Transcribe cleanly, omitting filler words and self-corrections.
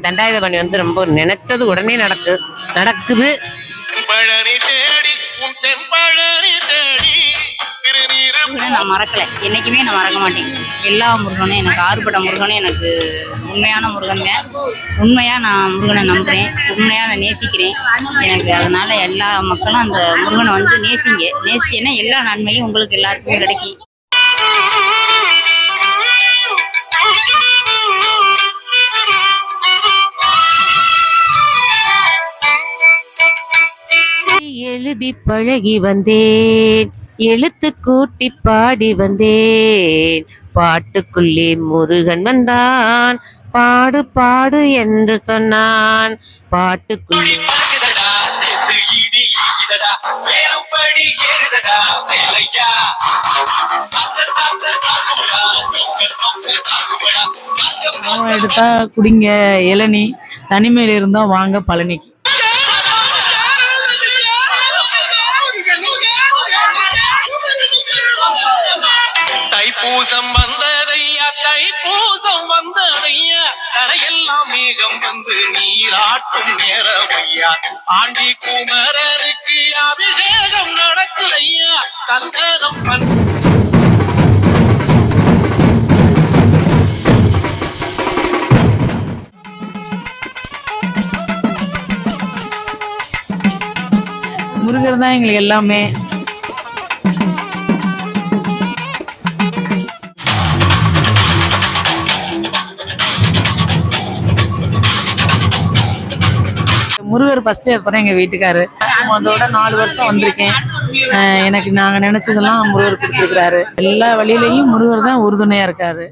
தண்டாயுதபாணி வந்து ரொம்ப நினைச்சது உடனே நடக்குது. நான் மறக்கல, என்னைக்குமே நான் மறக்க மாட்டேன். எல்லா முருகனும் எனக்கு, ஆறுபட்ட முருகனும் எனக்கு உண்மையான முருகன் தான். உண்மையா நான் முருகனை நம்புறேன், உண்மையா நான் நேசிக்கிறேன். எனக்கு அதனால எல்லா மக்களும் அந்த முருகனை வந்து நேசிச்சேன்னா எல்லா நன்மையும் உங்களுக்கு எல்லாருக்குமே கிடைக்கும். எழுதி பழகி வந்தேன், எழுத்து கூட்டி பாடி வந்தேன், பாட்டுக்குள்ளே முருகன் வந்தான், பாடு பாடு என்று சொன்னான். பாட்டுக்குள்ளே எடுத்தா குடிங்க இளநீ, தனிமையில இருந்தா வாங்க பழனிக்கு. தைப்பூசம் வந்ததையா, தைப்பூசம் வந்ததையா, கரையெல்லாம் மேகம் வந்து நீராட்டும் நேரமையா, ஆண்டி குமரருக்கு அபிஷேகம் நடக்குதையா, கந்தனம் முருகர் தான் எங்களுக்கு எல்லாமே. முருகர் ஃபர்ஸ்ட் ஏற்பட எங்க வீட்டுக்காரு அதோட 4 வருஷம் வந்திருக்கேன். எனக்கு நாங்க நினைச்சதெல்லாம் முருகர் கொடுத்துருக்கிறாரு. எல்லா வழியிலையும் முருகர் தான் உறுதுணையா இருக்காரு.